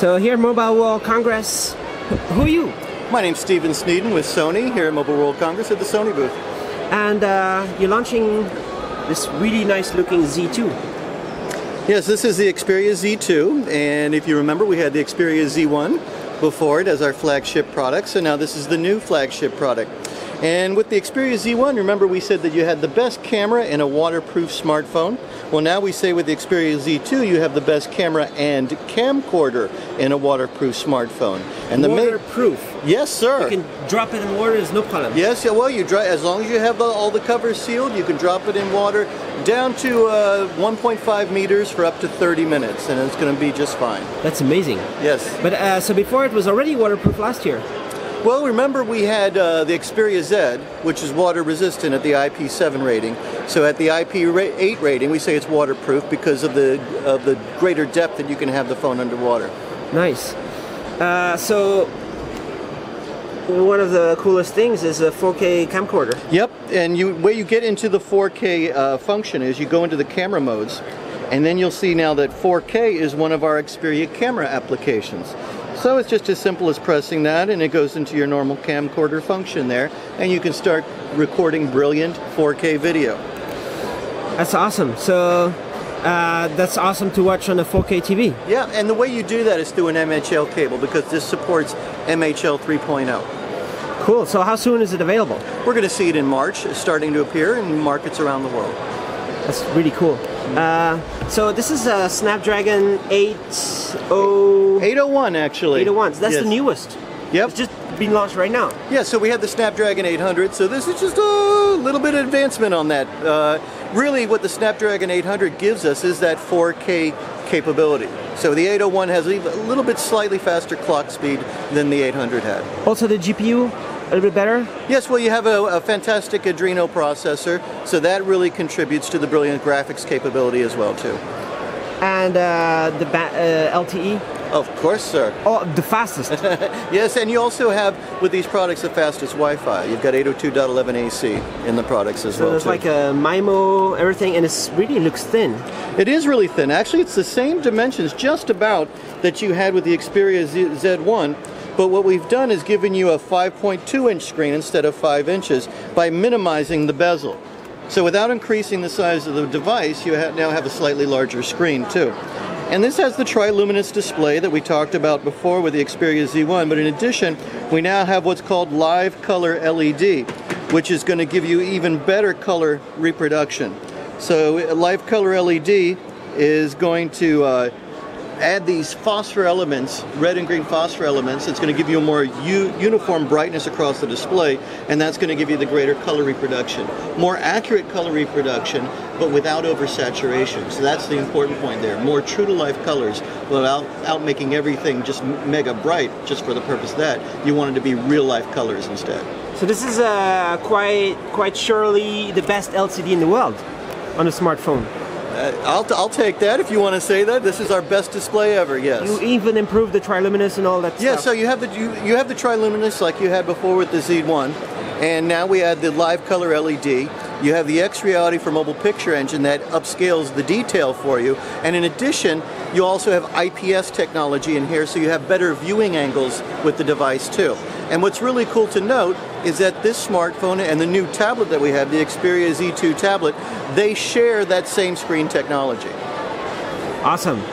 So here at Mobile World Congress, who are you? My name's Stephen Sneeden with Sony here at Mobile World Congress at the Sony booth. And you're launching this really nice looking Z2. Yes, this is the Xperia Z2, and if you remember, we had the Xperia Z1 before it as our flagship product, so now this is the new flagship product. And with the Xperia Z1, remember we said that you had the best camera in a waterproof smartphone. Well, now we say with the Xperia Z2 you have the best camera and camcorder in a waterproof smartphone. And the waterproof? Yes, sir. You can drop it in water, there's no problem. Yes, well, as long as you have all the covers sealed, you can drop it in water down to 1.5 meters for up to 30 minutes, and it's going to be just fine. That's amazing. Yes. But so before it was already waterproof last year. Well, remember we had the Xperia Z, which is water resistant at the IP7 rating. So at the IP8 rating, we say it's waterproof because of the greater depth that you can have the phone underwater. Nice. So one of the coolest things is a 4K camcorder. Yep, and where you get into the 4K function is you go into the camera modes, and then you'll see now that 4K is one of our Xperia camera applications. So it's just as simple as pressing that, and it goes into your normal camcorder function there, and you can start recording brilliant 4K video. That's awesome. So that's awesome to watch on a 4K TV. Yeah, and the way you do that is through an MHL cable, because this supports MHL 3.0. Cool. So how soon is it available? We're going to see it in March. It's starting to appear in markets around the world. That's really cool. So this is a Snapdragon 801 actually. 801. So that's yes. the newest. Yep. It's just been launched right now. Yeah, so we had the Snapdragon 800, so this is just a little bit of advancement on that. Really what the Snapdragon 800 gives us is that 4K capability. So the 801 has a little bit slightly faster clock speed than the 800 had. Also the GPU, a little bit better? Yes, well you have a fantastic Adreno processor, so that really contributes to the brilliant graphics capability as well too. And the LTE? Of course, sir. Oh, the fastest. Yes, and you also have, with these products, the fastest Wi-Fi. You've got 802.11ac in the products as well, So it's too. like a MIMO, everything, and it really looks thin. It is really thin. Actually, it's the same dimensions, just about, that you had with the Xperia Z1, but what we've done is given you a 5.2-inch screen instead of 5 inches by minimizing the bezel. So without increasing the size of the device, you now have a slightly larger screen, too. And this has the Triluminous display that we talked about before with the Xperia Z1, but in addition, we now have what's called Live Color LED, which is going to give you even better color reproduction. So Live Color LED is going to add these phosphor elements, red and green phosphor elements. It's going to give you a more uniform brightness across the display, and that's going to give you the greater color reproduction. More accurate color reproduction, but without oversaturation. So that's the important point there. More true-to-life colors without making everything just mega bright, just for the purpose of that. You want it to be real-life colors instead. So this is quite surely the best LCD in the world on a smartphone. I'll take that if you want to say that. This is our best display ever, yes. You even improved the Triluminous and all that stuff. Yeah, so you have the Triluminous like you had before with the Z1, and now we add the Live Color LED. You have the X-Reality for mobile picture engine that upscales the detail for you, and in addition, you also have IPS technology in here, so you have better viewing angles with the device too. And what's really cool to note is that this smartphone and the new tablet that we have, the Xperia Z2 tablet, they share that same screen technology. Awesome.